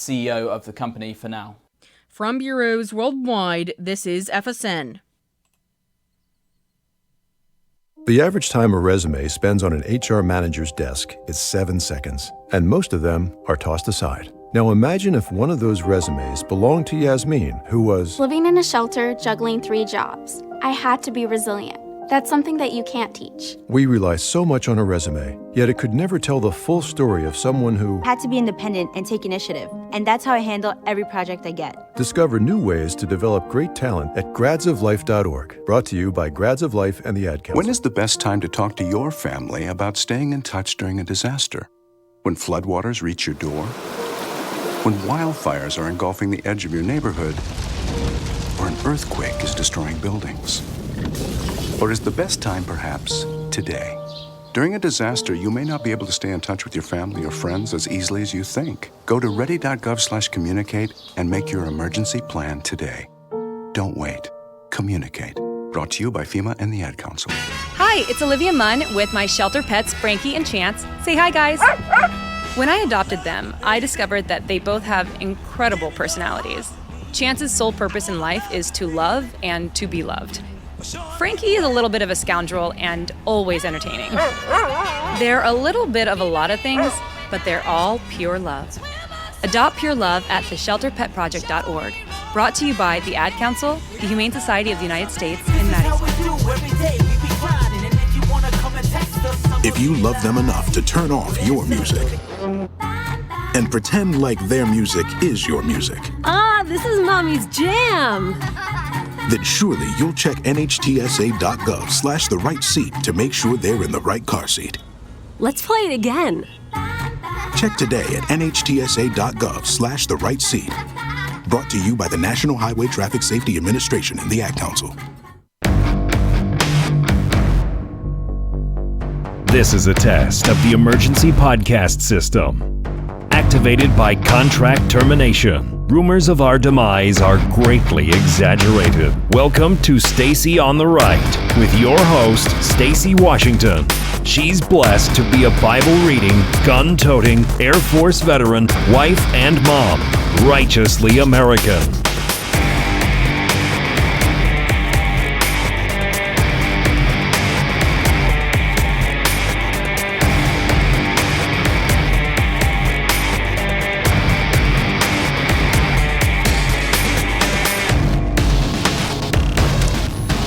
CEO of the company for now. From bureaus worldwide, this is FSN. The average time a resume spends on an HR manager's desk is 7 seconds, and most of them are tossed aside. Now imagine if one of those resumes belonged to Yasmin, who was living in a shelter, juggling 3 jobs. I had to be resilient. That's something that you can't teach. We rely so much on a resume, yet it could never tell the full story of someone who had to be independent and take initiative. And that's how I handle every project I get. Discover new ways to develop great talent at gradsoflife.org. Brought to you by Grads of Life and the Ad Council. When is the best time to talk to your family about staying in touch during a disaster? When floodwaters reach your door? When wildfires are engulfing the edge of your neighborhood? Or an earthquake is destroying buildings? Or is the best time perhaps today? During a disaster, you may not be able to stay in touch with your family or friends as easily as you think. Go to ready.gov/communicate and make your emergency plan today. Don't wait. Communicate. Brought to you by FEMA and the Ad Council. Hi, it's Olivia Munn with my shelter pets, Frankie and Chance. Say hi, guys. When I adopted them, I discovered that they both have incredible personalities. Chance's sole purpose in life is to love and to be loved. Frankie is a little bit of a scoundrel and always entertaining. They're a little bit of a lot of things, but they're all pure love. Adopt pure love at theshelterpetproject.org. Brought to you by the Ad Council, the Humane Society of the United States, and Madison. If you love them enough to turn off your music and pretend like their music is your music. This is Mommy's jam. Then surely you'll check nhtsa.gov/the right seat to make sure they're in the right car seat. Let's play it again. Check today at nhtsa.gov/the right seat. Brought to you by the National Highway Traffic Safety Administration and the Ad Council. This is a test of the emergency podcast system. Activated by contract termination. Rumors of our demise are greatly exaggerated. Welcome to Stacy on the Right with your host, Stacy Washington. She's blessed to be a Bible-reading, gun-toting, Air Force veteran, wife, and mom. Righteously American.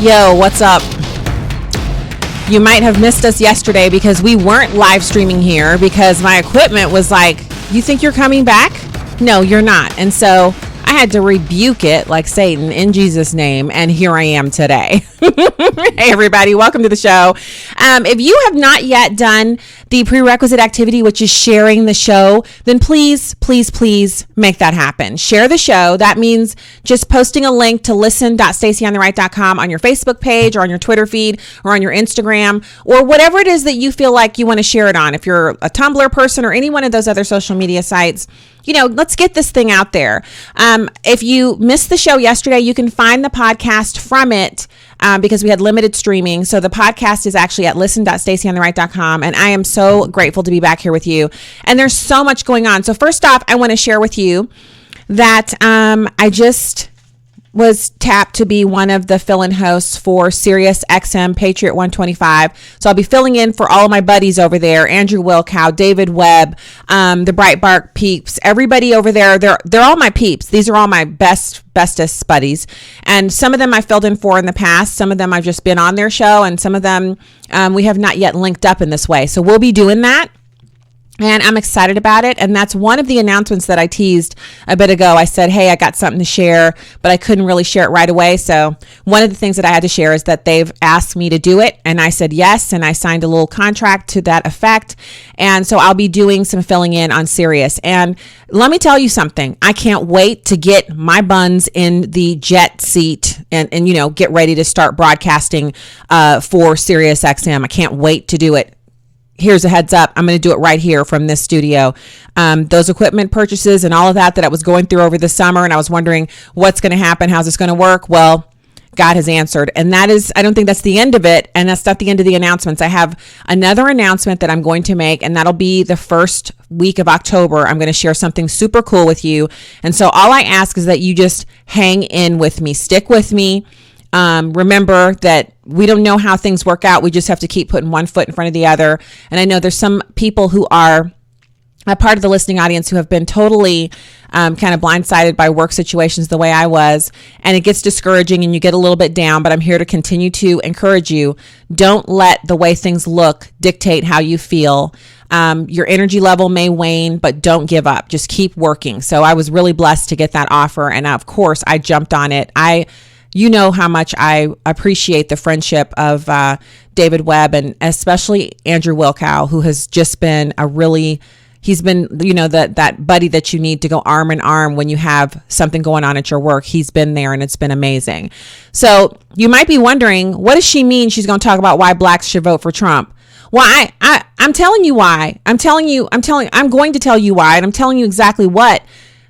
Yo, what's up? You might have missed us yesterday because we weren't live streaming here because my equipment was like, you think you're coming back? No, you're not. And so I had to rebuke it like Satan in Jesus' name. And here I am today. Hey, everybody. Welcome to the show. If you have not yet done the prerequisite activity, which is sharing the show, then please, please, please make that happen. Share the show. That means just posting a link to listen.stacyontheright.com on your Facebook page or on your Twitter feed or on your Instagram or whatever it is that you feel like you want to share it on. If you're a Tumblr person or any one of those other social media sites, you know, let's get this thing out there. If you missed the show yesterday, you can find the podcast from it because we had limited streaming. So the podcast is actually at listen.stacyontheright.com. And I am so grateful to be back here with you. And there's so much going on. So first off, I want to share with you that I just was tapped to be one of the fill-in hosts for Sirius XM Patriot 125. So I'll be filling in for all of my buddies over there, Andrew Wilkow, David Webb, the Breitbart peeps, everybody over there. They're all my peeps. These are all my bestest buddies. And some of them I filled in for in the past. Some of them I've just been on their show, and some of them we have not yet linked up in this way. So we'll be doing that. And I'm excited about it. And that's one of the announcements that I teased a bit ago. I said, hey, I got something to share, but I couldn't really share it right away. So one of the things that I had to share is that they've asked me to do it. And I said yes. And I signed a little contract to that effect. And so I'll be doing some filling in on Sirius. And let me tell you something. I can't wait to get my buns in the jet seat and you know, get ready to start broadcasting for Sirius XM. I can't wait to do it. Here's a heads up. I'm going to do it right here from this studio. Those equipment purchases and all of that I was going through over the summer, and I was wondering what's going to happen. How's this going to work? Well, God has answered. And I don't think that's the end of it. And that's not the end of the announcements. I have another announcement that I'm going to make, and that'll be the first week of October. I'm going to share something super cool with you. And so all I ask is that you just hang in with me, stick with me. Remember that we don't know how things work out. We just have to keep putting one foot in front of the other. And I know there's some people who are a part of the listening audience who have been totally kind of blindsided by work situations the way I was, and it gets discouraging and you get a little bit down, but I'm here to continue to encourage you. Don't let the way things look dictate how you feel. Your energy level may wane, but don't give up. Just keep working. So I was really blessed to get that offer, and of course I jumped on it. You know how much I appreciate the friendship of David Webb, and especially Andrew Wilkow, who has just been he's been, that buddy that you need to go arm in arm when you have something going on at your work. He's been there, and it's been amazing. So you might be wondering, what does she mean she's going to talk about why blacks should vote for Trump? Well, I'm telling you why. I'm going to tell you why, and I'm telling you exactly what.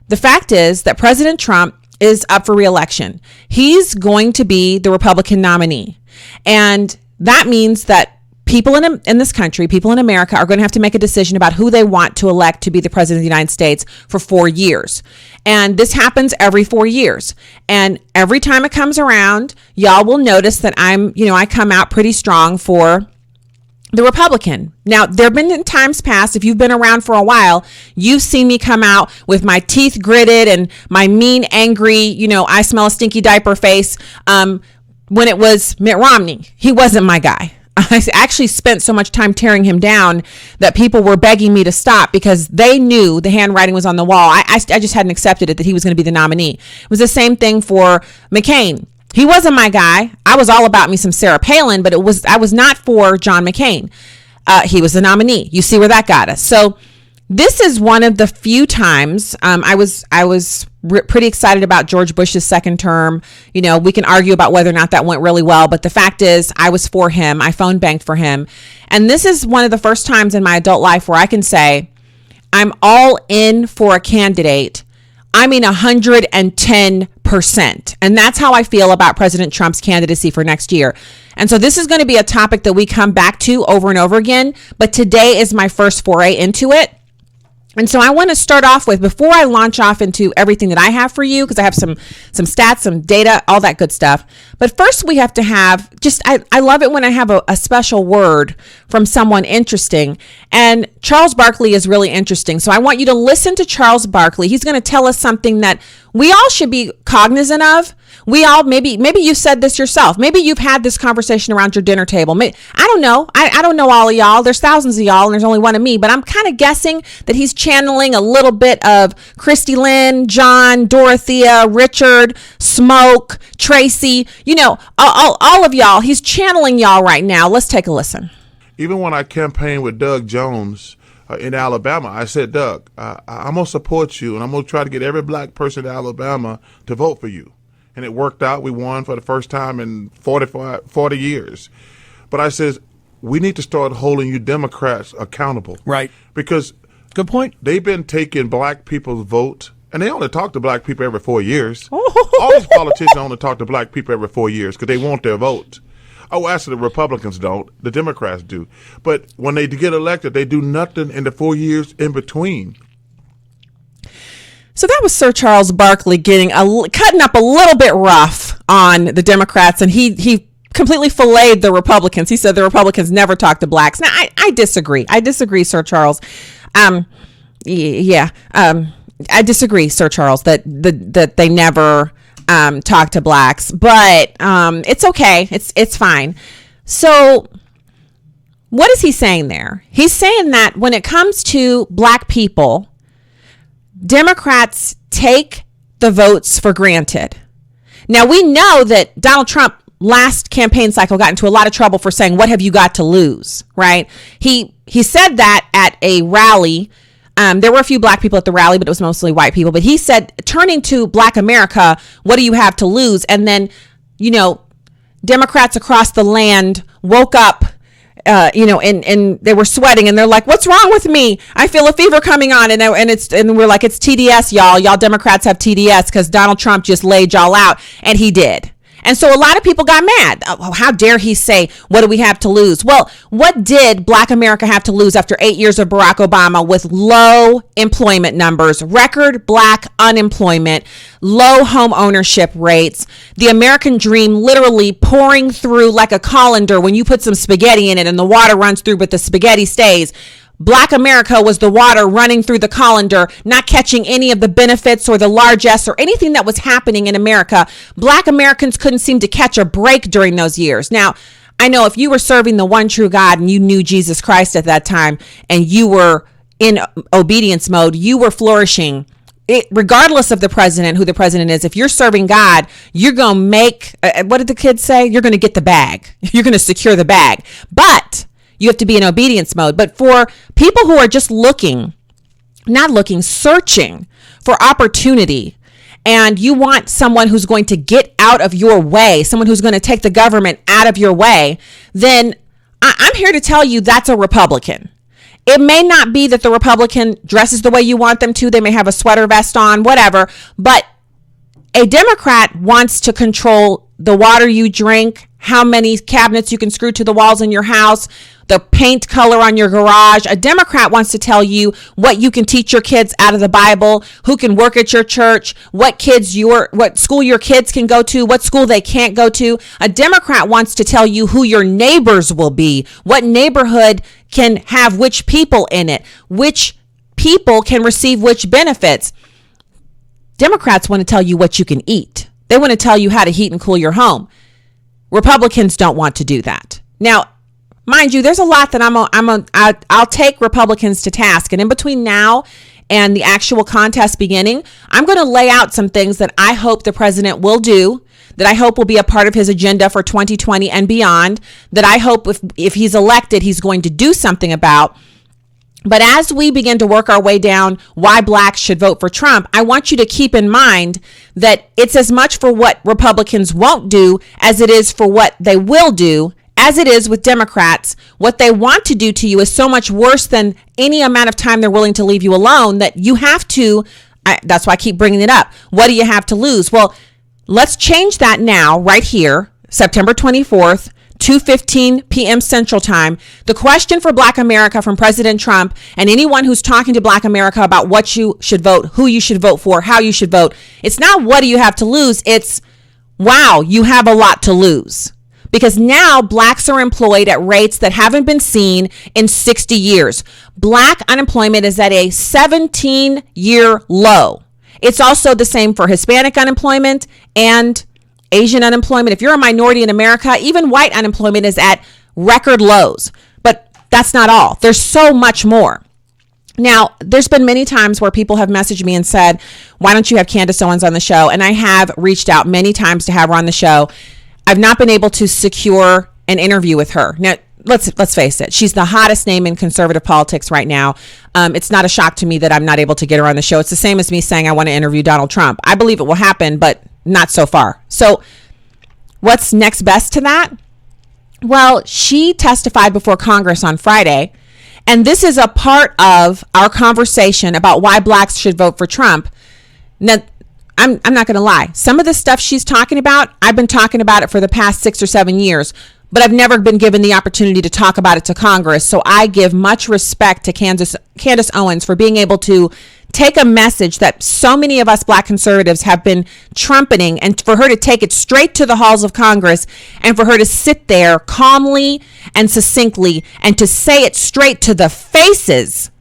The fact is that President Trump is up for re-election. He's going to be the Republican nominee. And that means that people in this country, people in America, are going to have to make a decision about who they want to elect to be the president of the United States for 4 years. And this happens every 4 years. And every time it comes around, y'all will notice that I come out pretty strong for the Republican. Now, there have been times past, if you've been around for a while, you've seen me come out with my teeth gritted and my mean, angry, I smell a stinky diaper face. When it was Mitt Romney, he wasn't my guy. I actually spent so much time tearing him down that people were begging me to stop because they knew the handwriting was on the wall. I just hadn't accepted it that he was going to be the nominee. It was the same thing for McCain. He wasn't my guy. I was all about me some Sarah Palin, but I was not for John McCain. He was the nominee. You see where that got us. So this is one of the few times I was pretty excited about George Bush's second term. We can argue about whether or not that went really well, but the fact is I was for him. I phone banked for him. And this is one of the first times in my adult life where I can say I'm all in for a candidate. 110%. And that's how I feel about President Trump's candidacy for next year. And so this is going to be a topic that we come back to over and over again. But today is my first foray into it. And so I want to start off with, before I launch off into everything that I have for you, because I have some stats, some data, all that good stuff. But first we have to have I love it when I have a special word from someone interesting. And Charles Barkley is really interesting. So I want you to listen to Charles Barkley. He's going to tell us something that we all should be cognizant of. We all, maybe you said this yourself. Maybe you've had this conversation around your dinner table. I don't know. I don't know all of y'all. There's thousands of y'all and there's only one of me, but I'm kind of guessing that he's channeling a little bit of Christy Lynn, John, Dorothea, Richard, Smoke, Tracy, all of y'all. He's channeling y'all right now. Let's take a listen. Even when I campaigned with Doug Jones in Alabama, I said, Doug, I'm going to support you, and I'm going to try to get every black person in Alabama to vote for you. And it worked out. We won for the first time in 40 years. But I says, we need to start holding you Democrats accountable. Right. Because good point. They've been taking black people's vote, and they only talk to black people every 4 years. All these politicians only talk to black people every 4 years because they want their vote. Oh, actually, the Republicans don't. The Democrats do. But when they get elected, they do nothing in the 4 years in between. So that was Sir Charles Barkley cutting up a little bit rough on the Democrats, and he completely filleted the Republicans. He said the Republicans never talk to blacks. Now, I disagree. I disagree, Sir Charles. I disagree, Sir Charles, that they never talk to blacks, but it's okay. It's fine. So what is he saying there? He's saying that when it comes to black people, Democrats take the votes for granted. Now, we know that Donald Trump last campaign cycle got into a lot of trouble for saying, what have you got to lose, right? He said that at a rally. There were a few black people at the rally, but it was mostly white people. But he said, turning to black America, what do you have to lose? And then, Democrats across the land woke up, and they were sweating and they're like, what's wrong with me? I feel a fever coming on. And we're like, it's TDS, y'all. Y'all Democrats have TDS because Donald Trump just laid y'all out. And he did. And so a lot of people got mad. Oh, how dare he say, what do we have to lose? Well, what did Black America have to lose after 8 years of Barack Obama with low employment numbers, record Black unemployment, low home ownership rates, the American dream literally pouring through like a colander when you put some spaghetti in it and the water runs through but the spaghetti stays? Black America was the water running through the colander, not catching any of the benefits or the largesse or anything that was happening in America. Black Americans couldn't seem to catch a break during those years. Now, I know if you were serving the one true God and you knew Jesus Christ at that time and you were in obedience mode, you were flourishing. Regardless of the president, who the president is, if you're serving God, you're going to make, what did the kids say? You're going to get the bag. You're going to secure the bag. But you have to be in obedience mode. But for people who are just searching for opportunity, and you want someone who's going to get out of your way, someone who's going to take the government out of your way, then I'm here to tell you that's a Republican. It may not be that the Republican dresses the way you want them to. They may have a sweater vest on, whatever. But a Democrat wants to control the water you drink, how many cabinets you can screw to the walls in your house, the paint color on your garage. A Democrat wants to tell you what you can teach your kids out of the Bible, who can work at your church, what school your kids can go to, what school they can't go to. A Democrat wants to tell you who your neighbors will be, what neighborhood can have which people in it, which people can receive which benefits. Democrats want to tell you what you can eat. They want to tell you how to heat and cool your home. Republicans don't want to do that. Now, mind you, there's a lot that I'll take Republicans to task. And in between now and the actual contest beginning, I'm going to lay out some things that I hope the president will do, that I hope will be a part of his agenda for 2020 and beyond, that I hope if he's elected, he's going to do something about. But as we begin to work our way down why Blacks should vote for Trump, I want you to keep in mind that it's as much for what Republicans won't do as it is for what they will do. As it is with Democrats, what they want to do to you is so much worse than any amount of time they're willing to leave you alone that you have to, that's why I keep bringing it up. What do you have to lose? Well, let's change that now, right here, September 24th, 2:15 p.m. Central Time. The question for Black America from President Trump and anyone who's talking to Black America about what you should vote, who you should vote for, how you should vote. It's not what do you have to lose. It's, wow, you have a lot to lose. Because now Blacks are employed at rates that haven't been seen in 60 years. Black unemployment is at a 17-year low. It's also the same for Hispanic unemployment and Asian unemployment. If you're a minority in America, even white unemployment is at record lows. But that's not all. There's so much more. Now, there's been many times where people have messaged me and said, why don't you have Candace Owens on the show? And I have reached out many times to have her on the show. I've not been able to secure an interview with her. Now, let's face it. She's the hottest name in conservative politics right now. It's not a shock to me that I'm not able to get her on the show. It's the same as me saying I want to interview Donald Trump. I believe it will happen, but not so far. So what's next best to that? Well, she testified before Congress on Friday, and this is a part of our conversation about why Blacks should vote for Trump. Now, I'm not going to lie. Some of the stuff she's talking about, I've been talking about it for the past 6 or 7 years, but I've never been given the opportunity to talk about it to Congress. So I give much respect to Candace Owens for being able to take a message that so many of us Black conservatives have been trumpeting, and for her to take it straight to the halls of Congress, and for her to sit there calmly and succinctly and to say it straight to the faces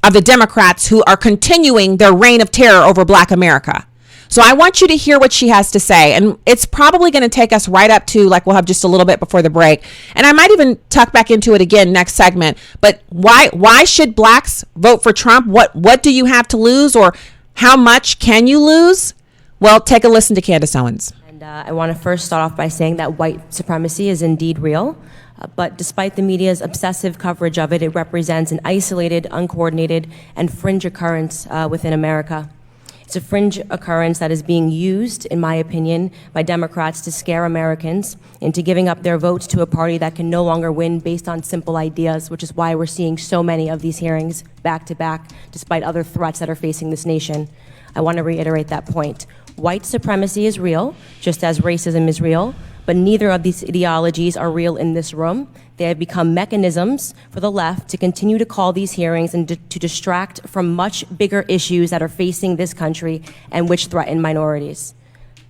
of the Democrats who are continuing their reign of terror over Black America. So I want you to hear what she has to say. And it's probably going to take us right up to, like, we'll have just a little bit before the break. And I might even tuck back into it again next segment. But why should Blacks vote for Trump? What do you have to lose, or how much can you lose? Well, take a listen to Candace Owens. And I want to first start off by saying that white supremacy is indeed real. But despite the media's obsessive coverage of it, it represents an isolated, uncoordinated, and fringe occurrence within America. It's a fringe occurrence that is being used, in my opinion, by Democrats to scare Americans into giving up their votes to a party that can no longer win based on simple ideas, which is why we're seeing so many of these hearings back to back, despite other threats that are facing this nation. I want to reiterate that point. White supremacy is real, just as racism is real, but neither of these ideologies are real in this room. They have become mechanisms for the left to continue to call these hearings and to distract from much bigger issues that are facing this country and which threaten minorities.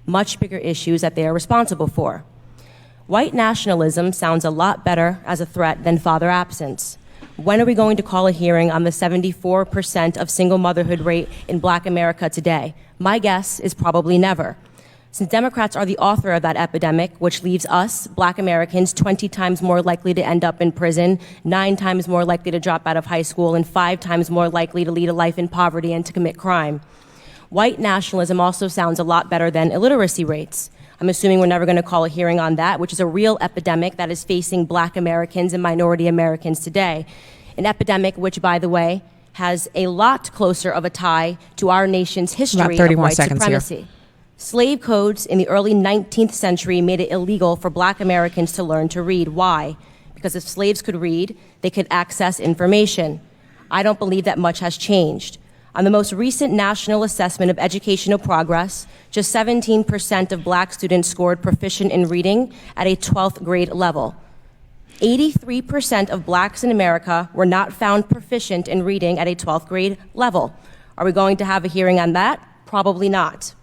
Much bigger issues that they are responsible for. White nationalism sounds a lot better as a threat than father absence. When are we going to call a hearing on the 74% of single motherhood rate in Black America today? My guess is probably never. Since Democrats are the author of that epidemic, which leaves us, Black Americans, 20 times more likely to end up in prison, 9 times more likely to drop out of high school, and 5 times more likely to lead a life in poverty and to commit crime. White nationalism also sounds a lot better than illiteracy rates. I'm assuming we're never going to call a hearing on that, which is a real epidemic that is facing Black Americans and minority Americans today. An epidemic which, by the way, has a lot closer of a tie to our nation's history of white supremacy. Here. Slave codes in the early 19th century made it illegal for Black Americans to learn to read. Why? Because if slaves could read, they could access information. I don't believe that much has changed. On the most recent National Assessment of Educational Progress, just 17% of Black students scored proficient in reading at a 12th grade level. 83% of Blacks in America were not found proficient in reading at a 12th grade level. Are we going to have a hearing on that? Probably not.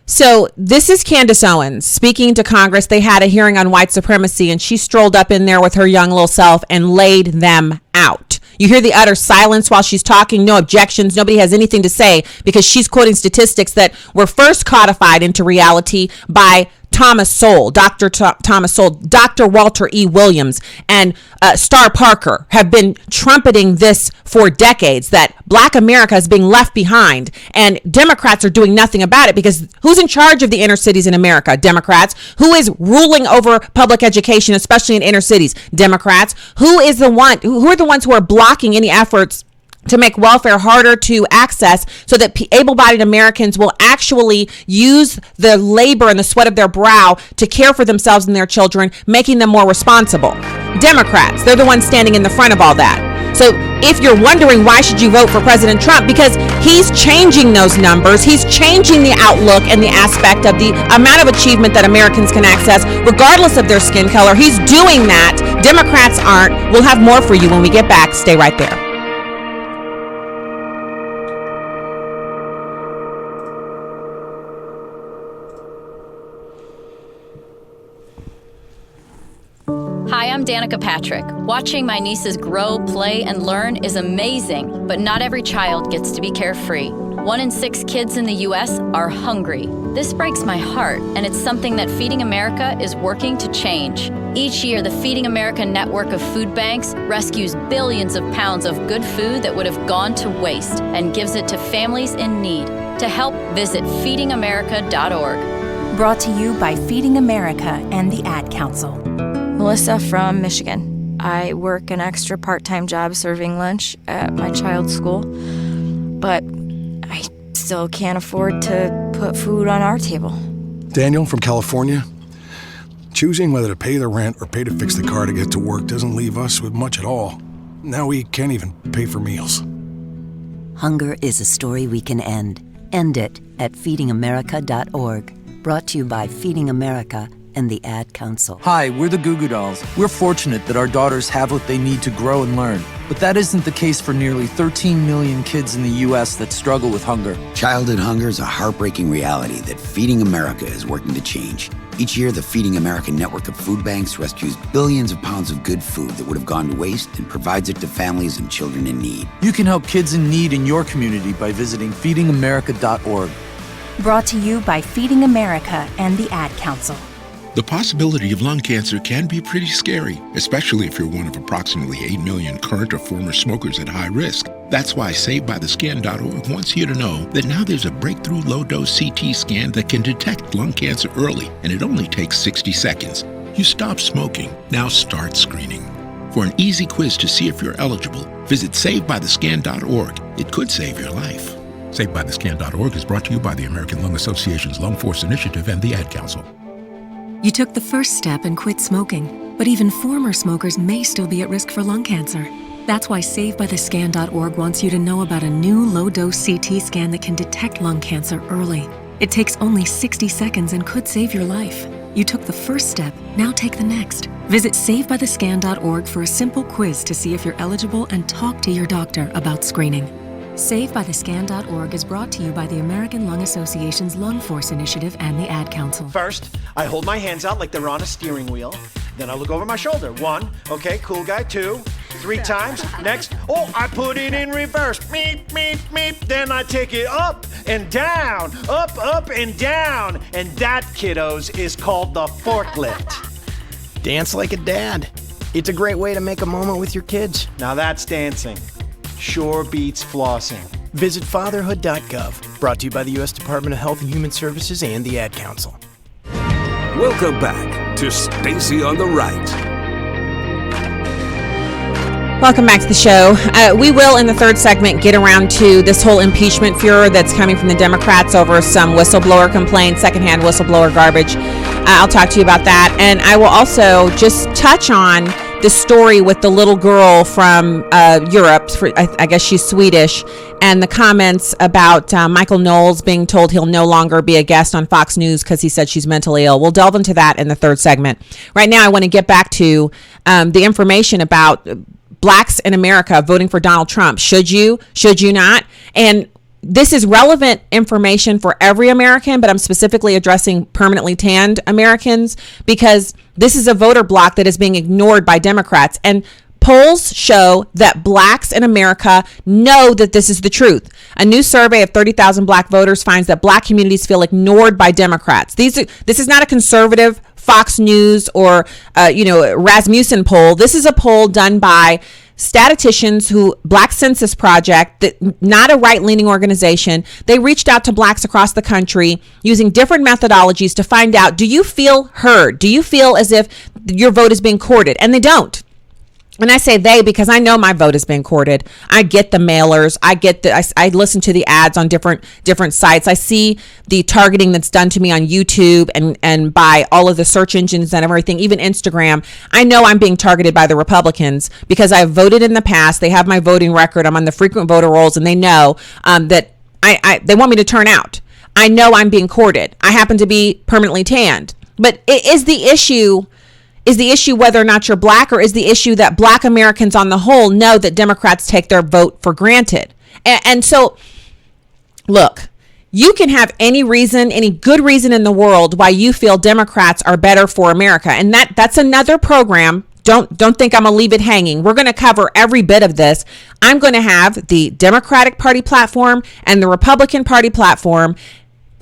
So this is Candace Owens speaking to Congress. They had a hearing on white supremacy, and she strolled up in there with her young little self and laid them out. You hear the utter silence while she's talking, no objections, nobody has anything to say, because she's quoting statistics that were first codified into reality by Thomas Sowell, Dr. Thomas Sowell, Dr. Walter E. Williams, and Star Parker have been trumpeting this for decades, that Black America is being left behind, and Democrats are doing nothing about it, because who's in charge of the inner cities in America? Democrats. Who is ruling over public education, especially in inner cities? Democrats. Who are the ones who are blocking any efforts to make welfare harder to access so that able-bodied Americans will actually use the labor and the sweat of their brow to care for themselves and their children, making them more responsible? Democrats. They're the ones standing in the front of all that. So if you're wondering why should you vote for President Trump, because he's changing those numbers, he's changing the outlook and the aspect of the amount of achievement that Americans can access regardless of their skin color. He's doing that. Democrats aren't. We'll have more for you when we get back. Stay right there. Hi, I'm Danica Patrick. Watching my nieces grow, play, and learn is amazing, but not every child gets to be carefree. 1 in 6 kids in the U.S. are hungry. This breaks my heart, and it's something that Feeding America is working to change. Each year, the Feeding America network of food banks rescues billions of pounds of good food that would have gone to waste and gives it to families in need. To help, visit feedingamerica.org. Brought to you by Feeding America and the Ad Council. Melissa from Michigan. I work an extra part-time job serving lunch at my child's school, but I still can't afford to put food on our table. Daniel from California. Choosing whether to pay the rent or pay to fix the car to get to work doesn't leave us with much at all. Now we can't even pay for meals. Hunger is a story we can end. End it at feedingamerica.org. Brought to you by Feeding America and the Ad Council. Hi, we're the Goo Goo Dolls. We're fortunate that our daughters have what they need to grow and learn. But that isn't the case for nearly 13 million kids in the U.S. that struggle with hunger. Childhood hunger is a heartbreaking reality that Feeding America is working to change. Each year, the Feeding America network of food banks rescues billions of pounds of good food that would have gone to waste and provides it to families and children in need. You can help kids in need in your community by visiting feedingamerica.org. Brought to you by Feeding America and the Ad Council. The possibility of lung cancer can be pretty scary, especially if you're one of approximately 8 million current or former smokers at high risk. That's why SaveByTheScan.org wants you to know that now there's a breakthrough low-dose CT scan that can detect lung cancer early, and it only takes 60 seconds. You stop smoking, now start screening. For an easy quiz to see if you're eligible, visit SaveByTheScan.org. It could save your life. SaveByTheScan.org is brought to you by the American Lung Association's Lung Force Initiative and the Ad Council. You took the first step and quit smoking, but even former smokers may still be at risk for lung cancer. That's why SaveByTheScan.org wants you to know about a new low-dose CT scan that can detect lung cancer early. It takes only 60 seconds and could save your life. You took the first step, now take the next. Visit savebythescan.org for a simple quiz to see if you're eligible and talk to your doctor about screening. SaveByTheScan.org is brought to you by the American Lung Association's Lung Force Initiative and the Ad Council. First, I hold my hands out like they're on a steering wheel. Then I look over my shoulder. 1, okay, cool guy. 2, 3 times. Next, I put it in reverse. Meep, meep, meep. Then I take it up and down, up and down. And that, kiddos, is called the forklift. Dance like a dad. It's a great way to make a moment with your kids. Now that's dancing. Sure beats flossing. Visit fatherhood.gov. Brought to you by the U.S. Department of Health and Human Services and the Ad Council. Welcome back to Stacy on the Right. Welcome back to the show. We will, in the third segment, get around to this whole impeachment furor that's coming from the Democrats over some whistleblower complaints, secondhand whistleblower garbage. I'll talk to you about that. And I will also just touch on the story with the little girl from Europe. I guess she's Swedish. And the comments about Michael Knowles being told he'll no longer be a guest on Fox News because he said she's mentally ill. We'll delve into that in the third segment. Right now, I want to get back to the information about blacks in America voting for Donald Trump. Should you not? And this is relevant information for every American, but I'm specifically addressing permanently tanned Americans because this is a voter bloc that is being ignored by Democrats. And polls show that blacks in America know that this is the truth. A new survey of 30,000 black voters finds that black communities feel ignored by Democrats. This is not a conservative Fox News or Rasmussen poll. This is a poll done by statisticians Black Census Project, not a right-leaning organization. They reached out to blacks across the country using different methodologies to find out, do you feel heard? Do you feel as if your vote is being courted? And they don't. And I say they because I know my vote is being courted. I get the mailers. I listen to the ads on different sites. I see the targeting that's done to me on YouTube and by all of the search engines and everything, even Instagram. I know I'm being targeted by the Republicans because I've voted in the past. They have my voting record. I'm on the frequent voter rolls, and they know that they want me to turn out. I know I'm being courted. I happen to be permanently tanned. But is the issue whether or not you're black, or is the issue that black Americans on the whole know that Democrats take their vote for granted? And so, look, you can have any good reason in the world why you feel Democrats are better for America. And that's another program. Don't think I'm going to leave it hanging. We're going to cover every bit of this. I'm going to have the Democratic Party platform and the Republican Party platform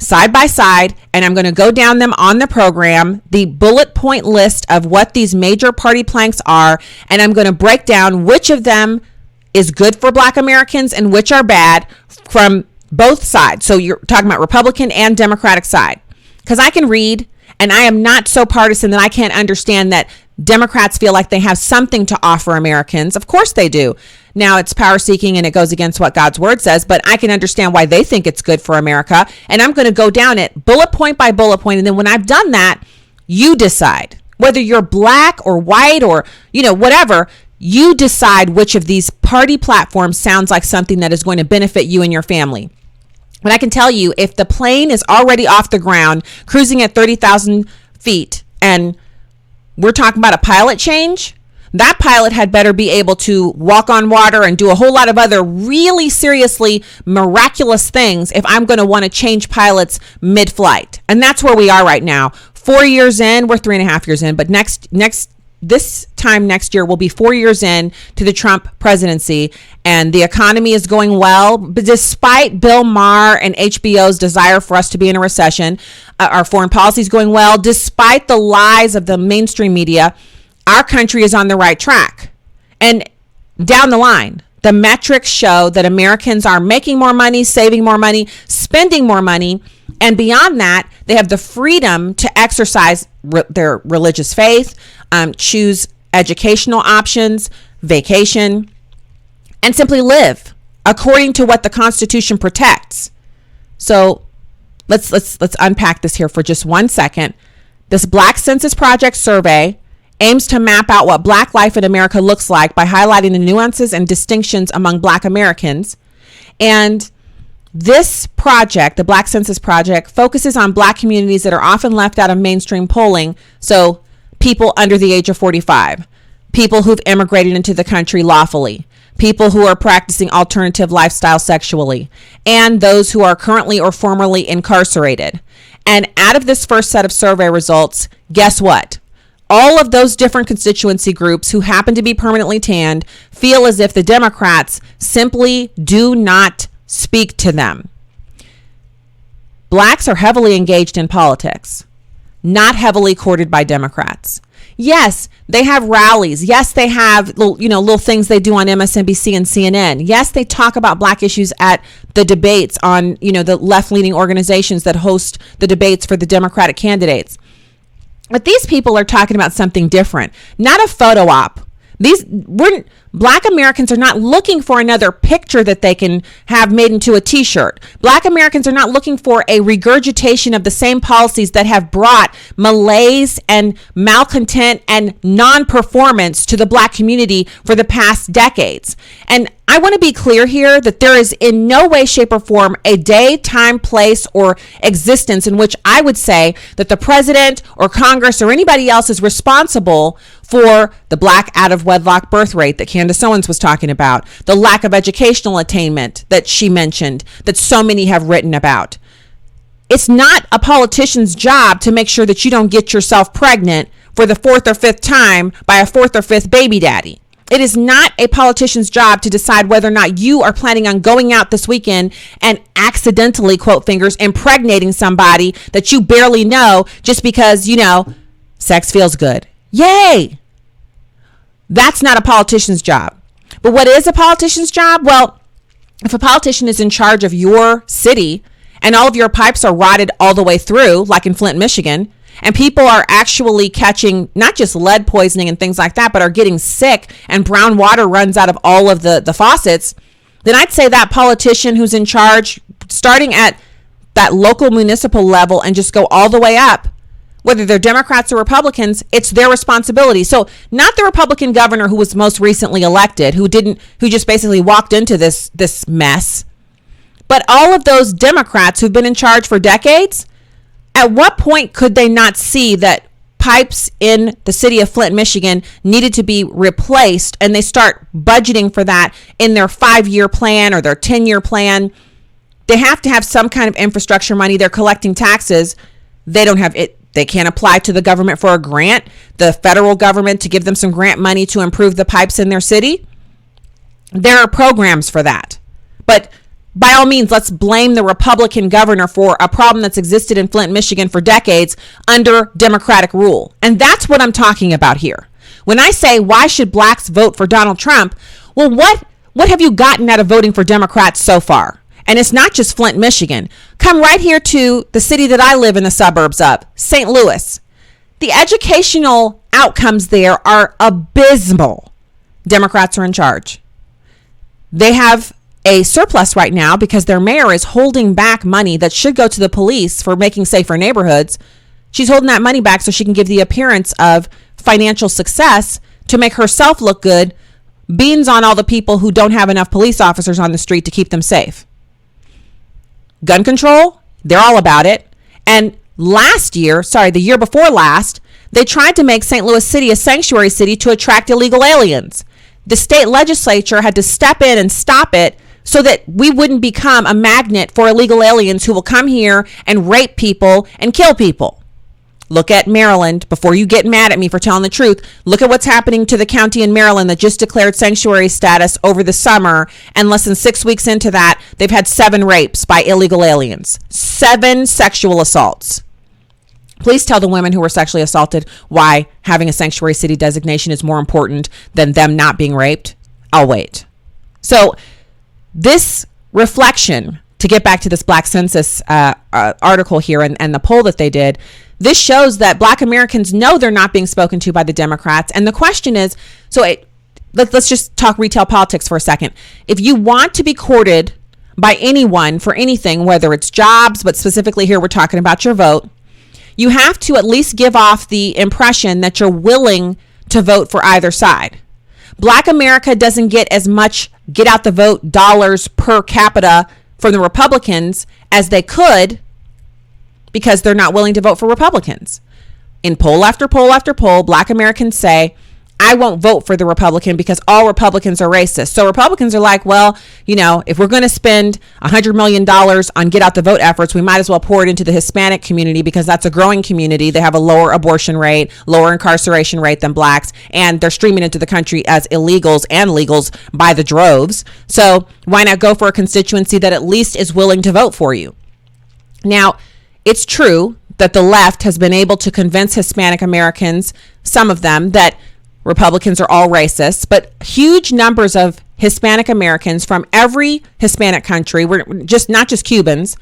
side by side, and I'm going to go down them on the program, the bullet point list of what these major party planks are, and I'm going to break down which of them is good for black Americans and which are bad from both sides. So you're talking about Republican and Democratic side. Because I can read, and I am not so partisan that I can't understand that Democrats feel like they have something to offer Americans. Of course they do. Now it's power seeking and it goes against what God's word says, but I can understand why they think it's good for America. And I'm going to go down it bullet point by bullet point. And then when I've done that, you decide whether you're black or white or, whatever. You decide which of these party platforms sounds like something that is going to benefit you and your family. But I can tell you, if the plane is already off the ground, cruising at 30,000 feet, and we're talking about a pilot change, that pilot had better be able to walk on water and do a whole lot of other really seriously miraculous things if I'm going to want to change pilots mid-flight. And that's where we are right now. 4 years in, we're 3.5 years in, but this time next year will be 4 years in to the Trump presidency, and the economy is going well. But despite Bill Maher and HBO's desire for us to be in a recession, our foreign policy is going well. Despite the lies of the mainstream media, our country is on the right track. And down the line, the metrics show that Americans are making more money, saving more money, spending more money. And beyond that, they have the freedom to exercise their religious faith, choose educational options, vacation, and simply live according to what the Constitution protects. So let's unpack this here for just 1 second. This Black Census Project survey aims to map out what black life in America looks like by highlighting the nuances and distinctions among black Americans. And This project, the Black Census Project, focuses on Black communities that are often left out of mainstream polling. So people under the age of 45, people who've immigrated into the country lawfully, people who are practicing alternative lifestyle sexually, and those who are currently or formerly incarcerated. And out of this first set of survey results, guess what? All of those different constituency groups who happen to be permanently tanned feel as if the Democrats simply do not speak to them. Blacks are heavily engaged in politics, not heavily courted by Democrats. Yes, they have rallies. Yes, they have little things they do on MSNBC and CNN. Yes, they talk about Black issues at the debates on, the left-leaning organizations that host the debates for the Democratic candidates. But these people are talking about something different, not a photo op. Black Americans are not looking for another picture that they can have made into a t-shirt. Black Americans are not looking for a regurgitation of the same policies that have brought malaise and malcontent and non-performance to the Black community for the past decades. And I want to be clear here that there is in no way, shape, or form a day, time, place, or existence in which I would say that the president or Congress or anybody else is responsible for the Black out-of-wedlock birth rate that Candace Owens was talking about, the lack of educational attainment that she mentioned, that so many have written about. It's not a politician's job to make sure that you don't get yourself pregnant for the fourth or fifth time by a fourth or fifth baby daddy. It is not a politician's job to decide whether or not you are planning on going out this weekend and accidentally, quote fingers, impregnating somebody that you barely know just because, sex feels good. Yay! That's not a politician's job. But what is a politician's job? Well, if a politician is in charge of your city and all of your pipes are rotted all the way through, like in Flint, Michigan, and people are actually catching not just lead poisoning and things like that, but are getting sick and brown water runs out of all of the faucets, then I'd say that politician who's in charge, starting at that local municipal level and just go all the way up, whether they're Democrats or Republicans, it's their responsibility. So not the Republican governor who was most recently elected, who just basically walked into this mess, but all of those Democrats who've been in charge for decades. At what point could they not see that pipes in the city of Flint, Michigan needed to be replaced, and they start budgeting for that in their 5-year plan or their 10-year plan? They have to have some kind of infrastructure money. They're collecting taxes. They don't have it. They can't apply to the government for a grant, the federal government to give them some grant money to improve the pipes in their city. There are programs for that. But by all means, let's blame the Republican governor for a problem that's existed in Flint, Michigan for decades under Democratic rule. And that's what I'm talking about here. When I say, why should blacks vote for Donald Trump? Well, what have you gotten out of voting for Democrats so far? And it's not just Flint, Michigan. Come right here to the city that I live in the suburbs of, St. Louis. The educational outcomes there are abysmal. Democrats are in charge. They have a surplus right now because their mayor is holding back money that should go to the police for making safer neighborhoods. She's holding that money back so she can give the appearance of financial success to make herself look good. Beans on all the people who don't have enough police officers on the street to keep them safe. Gun control, they're all about it. And the year before last, they tried to make St. Louis City a sanctuary city to attract illegal aliens. The state legislature had to step in and stop it so that we wouldn't become a magnet for illegal aliens who will come here and rape people and kill people. Look at Maryland. Before you get mad at me for telling the truth, look at what's happening to the county in Maryland that just declared sanctuary status over the summer. And less than 6 weeks into that, they've had 7 rapes by illegal aliens, 7 sexual assaults. Please tell the women who were sexually assaulted why having a sanctuary city designation is more important than them not being raped. I'll wait. So this reflection, to get back to this Black Census article here and the poll that they did, this shows that Black Americans know they're not being spoken to by the Democrats. And the question is, let's just talk retail politics for a second. If you want to be courted by anyone for anything, whether it's jobs, but specifically here we're talking about your vote, you have to at least give off the impression that you're willing to vote for either side. Black America doesn't get as much get out the vote dollars per capita from the Republicans as they could because they're not willing to vote for Republicans. In poll after poll after poll, Black Americans say, I won't vote for the Republican because all Republicans are racist. So Republicans are like, well, you know, if we're going to spend $100 million on get out the vote efforts, we might as well pour it into the Hispanic community because that's a growing community. They have a lower abortion rate, lower incarceration rate than blacks, and they're streaming into the country as illegals and legals by the droves. So why not go for a constituency that at least is willing to vote for you? Now, it's true that the left has been able to convince Hispanic Americans, some of them, that Republicans are all racist, but huge numbers of Hispanic Americans from every Hispanic country, we're just not just Cubans,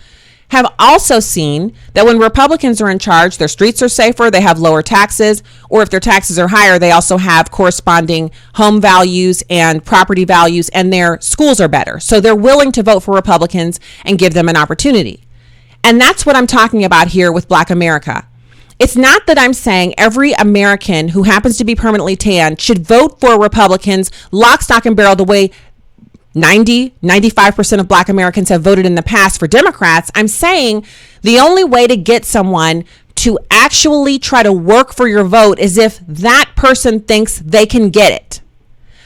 have also seen that when Republicans are in charge, their streets are safer, they have lower taxes, or if their taxes are higher, they also have corresponding home values and property values, and their schools are better. So they're willing to vote for Republicans and give them an opportunity. And that's what I'm talking about here with Black America. It's not that I'm saying every American who happens to be permanently tan should vote for Republicans lock, stock, and barrel the way 95% of Black Americans have voted in the past for Democrats. I'm saying the only way to get someone to actually try to work for your vote is if that person thinks they can get it.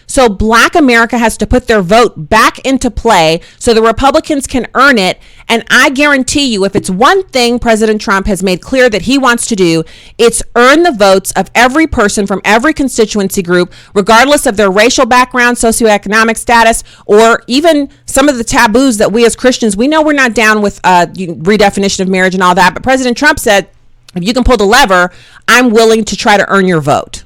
So Black America has to put their vote back into play so the Republicans can earn it. And I guarantee you, if it's one thing President Trump has made clear that he wants to do, it's earn the votes of every person from every constituency group, regardless of their racial background, socioeconomic status, or even some of the taboos that we as Christians, we know we're not down with redefinition of marriage and all that. But President Trump said, if you can pull the lever, I'm willing to try to earn your vote.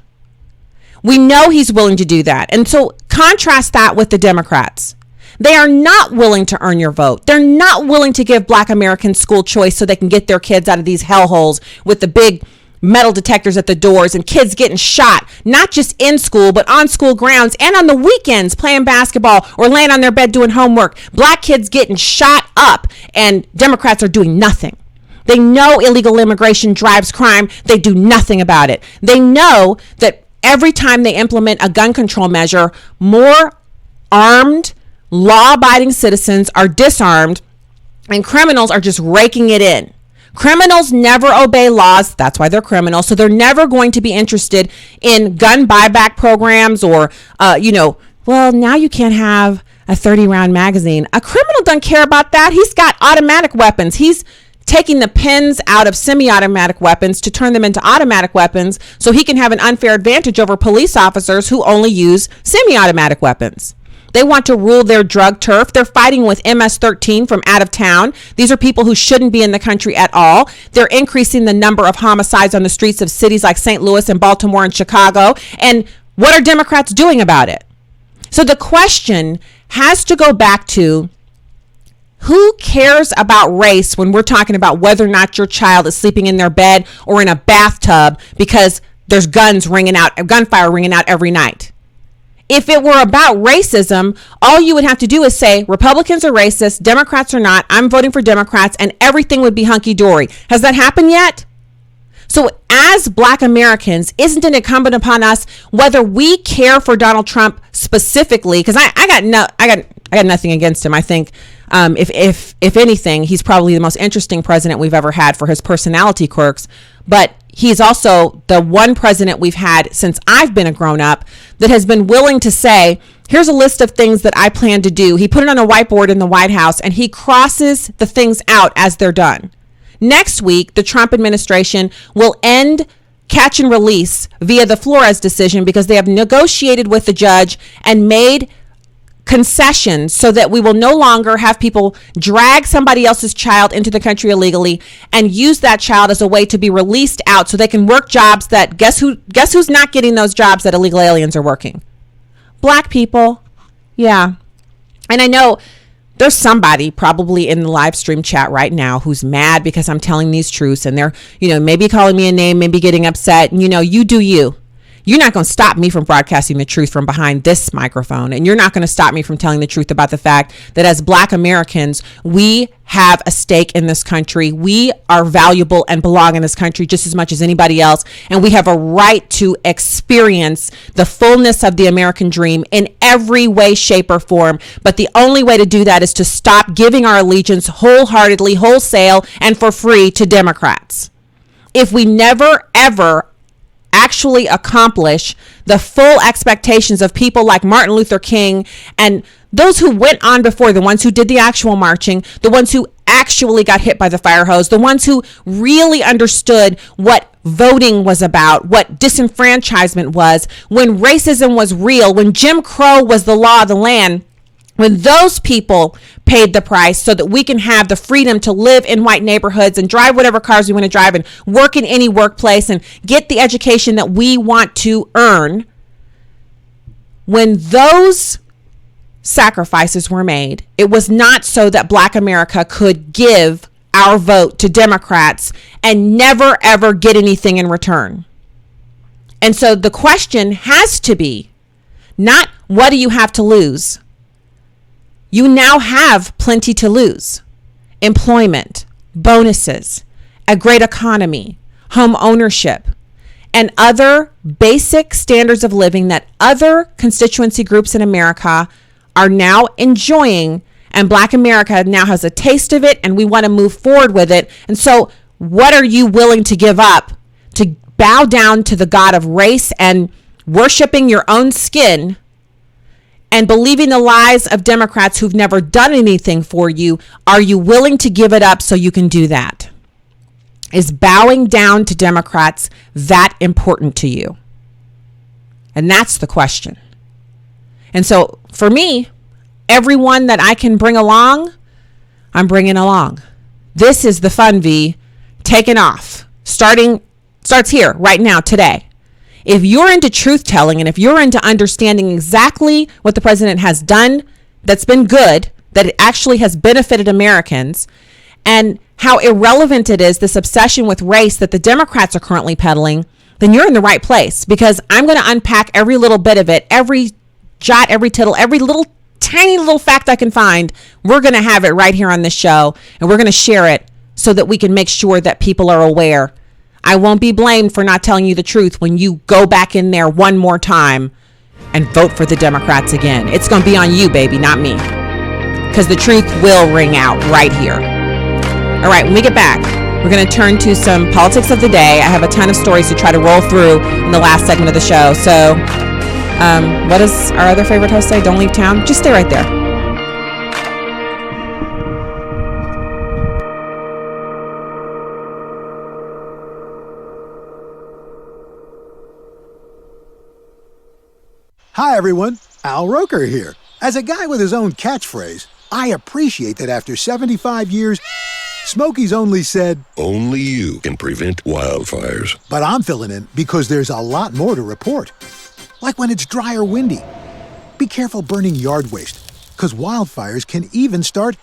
We know he's willing to do that. And so contrast that with the Democrats. They are not willing to earn your vote. They're not willing to give Black Americans school choice so they can get their kids out of these hellholes with the big metal detectors at the doors and kids getting shot, not just in school, but on school grounds and on the weekends playing basketball or laying on their bed doing homework. Black kids getting shot up, and Democrats are doing nothing. They know illegal immigration drives crime. They do nothing about it. They know that every time they implement a gun control measure, more armed, law-abiding citizens are disarmed and criminals are just raking it in. Criminals never obey laws. That's why they're criminals. So they're never going to be interested in gun buyback programs or, well, now you can't have a 30-round magazine. A criminal doesn't care about that. He's got automatic weapons. He's taking the pins out of semi-automatic weapons to turn them into automatic weapons so he can have an unfair advantage over police officers who only use semi-automatic weapons. They want to rule their drug turf. They're fighting with MS-13 from out of town. These are people who shouldn't be in the country at all. They're increasing the number of homicides on the streets of cities like St. Louis and Baltimore and Chicago. And what are Democrats doing about it? So the question has to go back to, who cares about race when we're talking about whether or not your child is sleeping in their bed or in a bathtub because there's gunfire ringing out every night? If it were about racism, all you would have to do is say Republicans are racist, Democrats are not, I'm voting for Democrats, and everything would be hunky-dory. Has that happened yet? So as Black Americans, isn't it incumbent upon us, whether we care for Donald Trump specifically, because I got nothing against him. I think if anything, he's probably the most interesting president we've ever had for his personality quirks. But he's also the one president we've had since I've been a grown-up that has been willing to say, here's a list of things that I plan to do. He put it on a whiteboard in the White House, and he crosses the things out as they're done. Next week, the Trump administration will end catch and release via the Flores decision because they have negotiated with the judge and made concessions so that we will no longer have people drag somebody else's child into the country illegally and use that child as a way to be released out so they can work jobs that guess who's not getting those jobs that illegal aliens are working? Black people. Yeah. And I know there's somebody probably in the live stream chat right now who's mad because I'm telling these truths, and they're, maybe calling me a name, maybe getting upset. You do you. You're not going to stop me from broadcasting the truth from behind this microphone. And you're not going to stop me from telling the truth about the fact that as Black Americans, we have a stake in this country. We are valuable and belong in this country just as much as anybody else. And we have a right to experience the fullness of the American dream in every way, shape, or form. But the only way to do that is to stop giving our allegiance wholeheartedly, wholesale, and for free to Democrats. If we never, ever actually accomplish the full expectations of people like Martin Luther King and those who went on before, the ones who did the actual marching, the ones who actually got hit by the fire hose, the ones who really understood what voting was about, what disenfranchisement was, when racism was real, when Jim Crow was the law of the land, when those people paid the price so that we can have the freedom to live in white neighborhoods and drive whatever cars we want to drive and work in any workplace and get the education that we want to earn, when those sacrifices were made, it was not so that Black America could give our vote to Democrats and never, ever get anything in return. And so the question has to be not what do you have to lose? You now have plenty to lose. Employment, bonuses, a great economy, home ownership, and other basic standards of living that other constituency groups in America are now enjoying, and Black America now has a taste of it, and we want to move forward with it. And so what are you willing to give up to bow down to the God of race and worshiping your own skin and believing the lies of Democrats who've never done anything for you? Are you willing to give it up so you can do that? Is bowing down to Democrats that important to you? And that's the question. And so for me, everyone that I can bring along, I'm bringing along. This is the fun, V, taking off. Starts here, right now, today. If you're into truth telling and if you're into understanding exactly what the president has done that's been good, that it actually has benefited Americans, and how irrelevant it is, this obsession with race that the Democrats are currently peddling, then you're in the right place, because I'm going to unpack every little bit of it, every jot, every tittle, every little tiny little fact I can find. We're going to have it right here on this show, and we're going to share it so that we can make sure that people are aware. I won't be blamed for not telling you the truth when you go back in there one more time and vote for the Democrats again. It's going to be on you, baby, not me. Because the truth will ring out right here. All right, when we get back, we're going to turn to some politics of the day. I have a ton of stories to try to roll through in the last segment of the show. So what does our other favorite host say? Don't leave town. Just stay right there. Hi, everyone. Al Roker here. As a guy with his own catchphrase, I appreciate that after 75 years, Smokey's only said, "Only you can prevent wildfires." But I'm filling in because there's a lot more to report. Like when it's dry or windy. Be careful burning yard waste, because wildfires can even start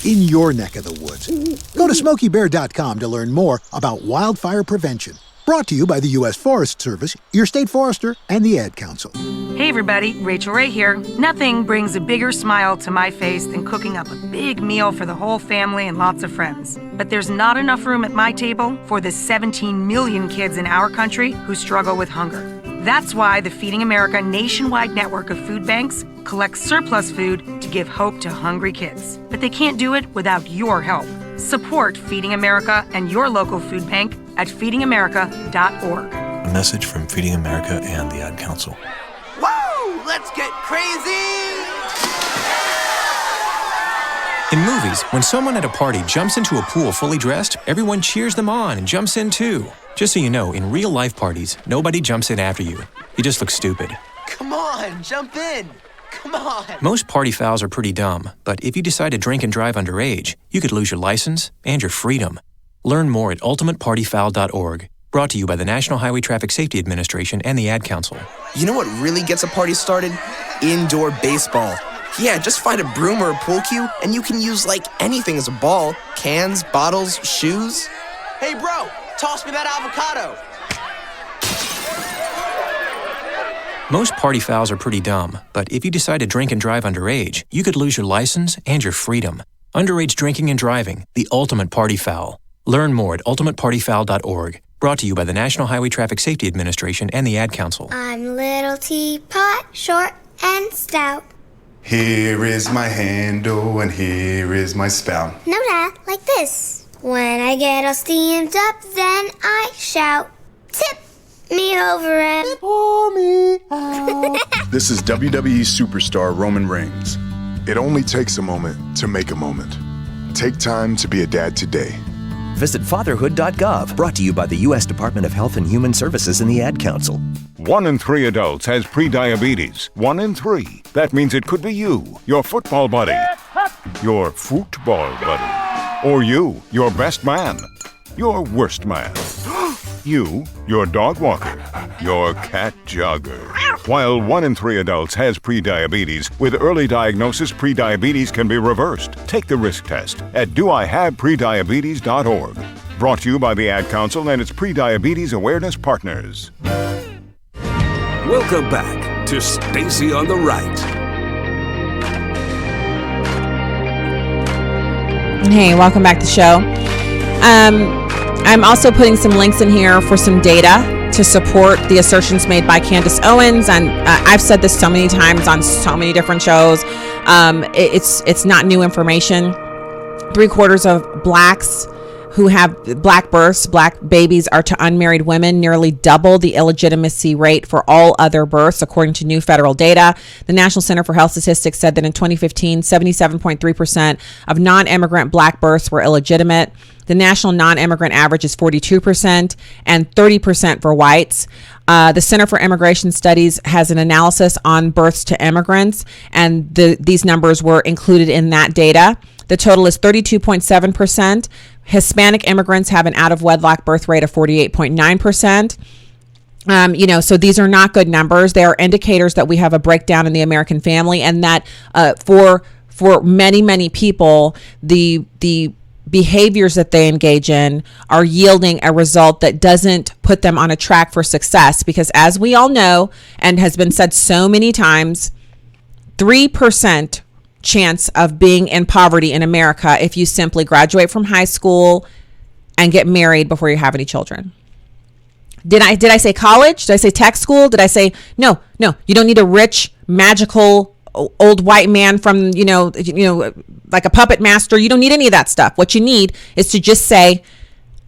in your neck of the woods. Go to SmokeyBear.com to learn more about wildfire prevention. Brought to you by the U.S. Forest Service, your state forester, and the Ad Council. Hey everybody, Rachel Ray here. Nothing brings a bigger smile to my face than cooking up a big meal for the whole family and lots of friends. But there's not enough room at my table for the 17 million kids in our country who struggle with hunger. That's why the Feeding America nationwide network of food banks collects surplus food to give hope to hungry kids. But they can't do it without your help. Support Feeding America and your local food bank at feedingamerica.org. A message from Feeding America and the Ad Council. Woo! Let's get crazy! In movies, when someone at a party jumps into a pool fully dressed, everyone cheers them on and jumps in too. Just so you know, in real life parties, nobody jumps in after you. You just look stupid. Come on, jump in! Come on! Most party fouls are pretty dumb, but if you decide to drink and drive underage, you could lose your license and your freedom. Learn more at ultimatepartyfoul.org. Brought to you by the National Highway Traffic Safety Administration and the Ad Council. You know what really gets a party started? Indoor baseball. Yeah, just find a broom or a pool cue, and you can use like anything as a ball. Cans, bottles, shoes. Hey bro, toss me that avocado. Most party fouls are pretty dumb, but if you decide to drink and drive underage, you could lose your license and your freedom. Underage drinking and driving, the ultimate party foul. Learn more at ultimatepartyfoul.org. Brought to you by the National Highway Traffic Safety Administration and the Ad Council. I'm little teapot, short and stout. Here is my handle and here is my spout. No, Dad, like this. When I get all steamed up, then I shout, tip me over and pour me out. This is WWE superstar Roman Reigns. It only takes a moment to make a moment. Take time to be a dad today. Visit fatherhood.gov, brought to you by the U.S. Department of Health and Human Services and the Ad Council. 1 in 3 adults has prediabetes. 1 in 3. That means it could be you, your football buddy, your football buddy, or you, your best man, your worst man, you, your dog walker, your cat jogger. While 1 in 3 adults has prediabetes, with early diagnosis, prediabetes can be reversed. Take the risk test at doihaveprediabetes.org. Brought to you by the Ad Council and its prediabetes awareness partners. Welcome back to Stacy on the Right. Hey, welcome back to the show. I'm also putting some links in here for some data to support the assertions made by Candace Owens, and I've said this so many times on so many different shows. It's not new information. 3/4 of blacks who have black births, black babies, are to unmarried women, nearly double the illegitimacy rate for all other births, according to new federal data. The National Center for Health Statistics said that in 2015, 77.3% of non-immigrant black births were illegitimate. The national non-immigrant average is 42% and 30% for whites. The Center for Immigration Studies has an analysis on births to immigrants, and these numbers were included in that data. The total is 32.7%. Hispanic immigrants have an out-of-wedlock birth rate of 48.9%. So these are not good numbers. They are indicators that we have a breakdown in the American family, and that for many, many people, the behaviors that they engage in are yielding a result that doesn't put them on a track for success. Because as we all know, and has been said so many times, 3% chance of being in poverty in America if you simply graduate from high school and get married before you have any children. Did I say college? Did I say tech school? Did I say no, you don't need a rich, magical old white man from, like a puppet master. You don't need any of that stuff. What you need is to just say,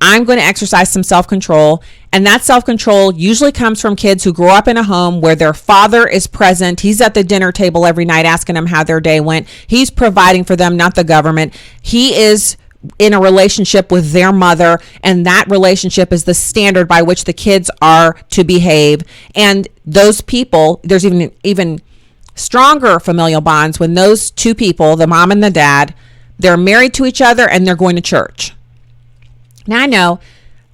I'm going to exercise some self-control. And that self-control usually comes from kids who grow up in a home where their father is present. He's at the dinner table every night asking them how their day went. He's providing for them, not the government. He is in a relationship with their mother, and that relationship is the standard by which the kids are to behave. And those people, there's even stronger familial bonds when those two people, the mom and the dad, they're married to each other and they're going to church. Now, I know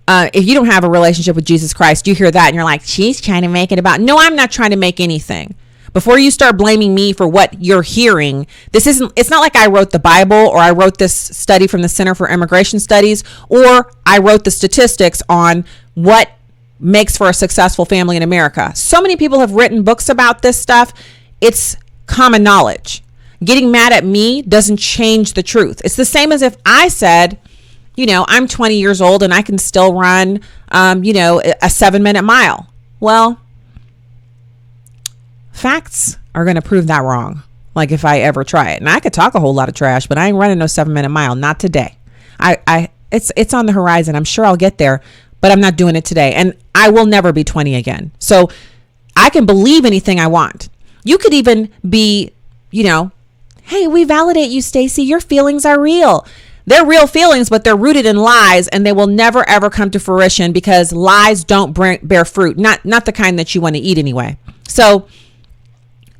if you don't have a relationship with Jesus Christ, you hear that and you're like, she's trying to make it about. No, I'm not trying to make anything. Before you start blaming me for what you're hearing, it's not like I wrote the Bible, or I wrote this study from the Center for Immigration Studies, or I wrote the statistics on what makes for a successful family in America. So many people have written books about this stuff. It's common knowledge. Getting mad at me doesn't change the truth. It's the same as if I said, I'm 20 years old and I can still run, a 7-minute mile. Well, facts are going to prove that wrong. Like if I ever try it, and I could talk a whole lot of trash, but I ain't running no 7-minute mile. Not today. It's on the horizon. I'm sure I'll get there, but I'm not doing it today. And I will never be 20 again. So I can believe anything I want. You could even be, hey, we validate you, Stacy. Your feelings are real. They're real feelings, but they're rooted in lies, and they will never, ever come to fruition because lies don't bear fruit, not the kind that you want to eat anyway. So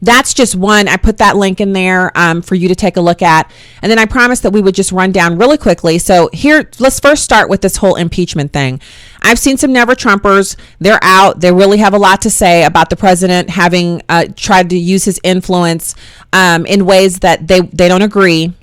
that's just one. I put that link in there for you to take a look at. And then I promised that we would just run down really quickly. So here, let's first start with this whole impeachment thing. I've seen some Never Trumpers. They're out. They really have a lot to say about the president having tried to use his influence in ways that they don't agree.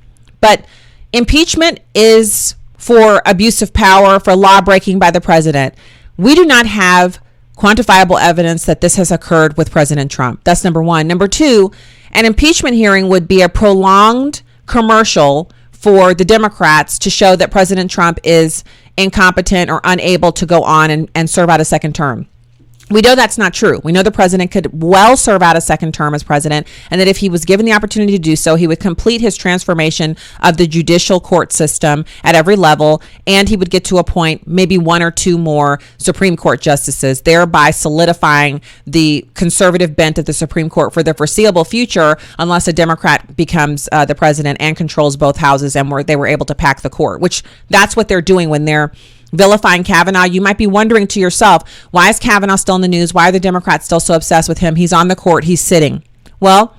But impeachment is for abuse of power, for law breaking by the president. We do not have quantifiable evidence that this has occurred with President Trump. That's number one. Number two, an impeachment hearing would be a prolonged commercial for the Democrats to show that President Trump is incompetent or unable to go on and serve out a second term. We know that's not true. We know the president could well serve out a second term as president, and that if he was given the opportunity to do so, he would complete his transformation of the judicial court system at every level, and he would get to appoint maybe one or two more Supreme Court justices, thereby solidifying the conservative bent of the Supreme Court for the foreseeable future, unless a Democrat becomes the president and controls both houses, and they were able to pack the court, which that's what they're doing when they're vilifying Kavanaugh. You might be wondering to yourself, why is Kavanaugh still in the news? Why are the Democrats still so obsessed with him? He's on the court. He's sitting. Well,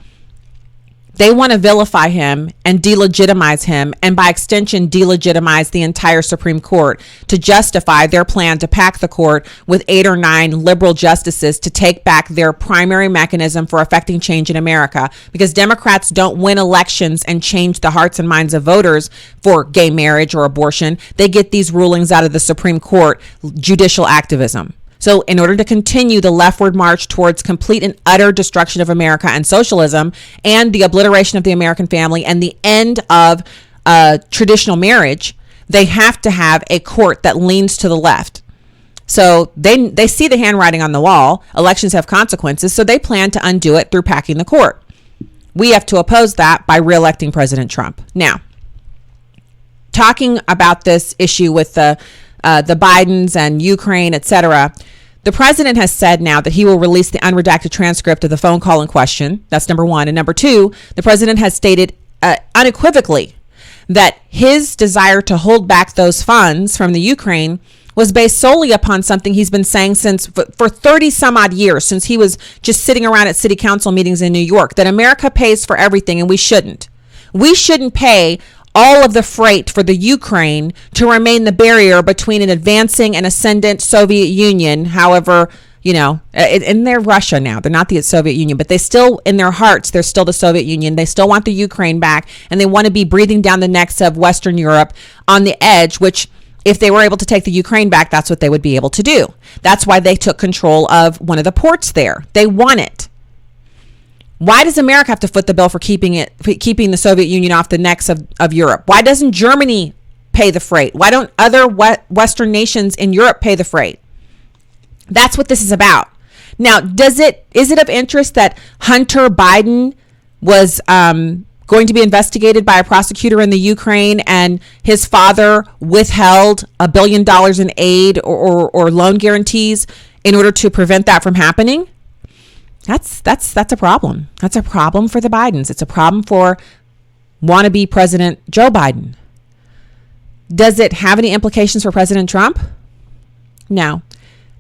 they want to vilify him and delegitimize him, and by extension, delegitimize the entire Supreme Court to justify their plan to pack the court with 8 or 9 liberal justices to take back their primary mechanism for affecting change in America. Because Democrats don't win elections and change the hearts and minds of voters for gay marriage or abortion. They get these rulings out of the Supreme Court, judicial activism. So in order to continue the leftward march towards complete and utter destruction of America and socialism, and the obliteration of the American family, and the end of traditional marriage, they have to have a court that leans to the left. So they see the handwriting on the wall. Elections have consequences, so they plan to undo it through packing the court. We have to oppose that by re-electing President Trump. Now, talking about this issue with the Bidens and Ukraine, etc., the president has said now that he will release the unredacted transcript of the phone call in question. That's number one. And number two, the president has stated unequivocally that his desire to hold back those funds from the Ukraine was based solely upon something he's been saying for 30 some odd years, since he was just sitting around at city council meetings in New York, that America pays for everything and we shouldn't. We shouldn't pay all of the freight for the Ukraine to remain the barrier between an advancing and ascendant Soviet Union. However, and they're Russia now. They're not the Soviet Union, but they still, in their hearts, they're still the Soviet Union. They still want the Ukraine back, and they want to be breathing down the necks of Western Europe on the edge, which, if they were able to take the Ukraine back, that's what they would be able to do. That's why they took control of one of the ports there. They won it. Why does America have to foot the bill for keeping the Soviet Union off the necks of Europe? Why doesn't Germany pay the freight? Why don't other Western nations in Europe pay the freight? That's what this is about. Now, is it of interest that Hunter Biden was going to be investigated by a prosecutor in the Ukraine, and his father withheld $1 billion in aid or loan guarantees in order to prevent that from happening? That's a problem. That's a problem for the Bidens. It's a problem for wannabe President Joe Biden. Does it have any implications for President Trump? No.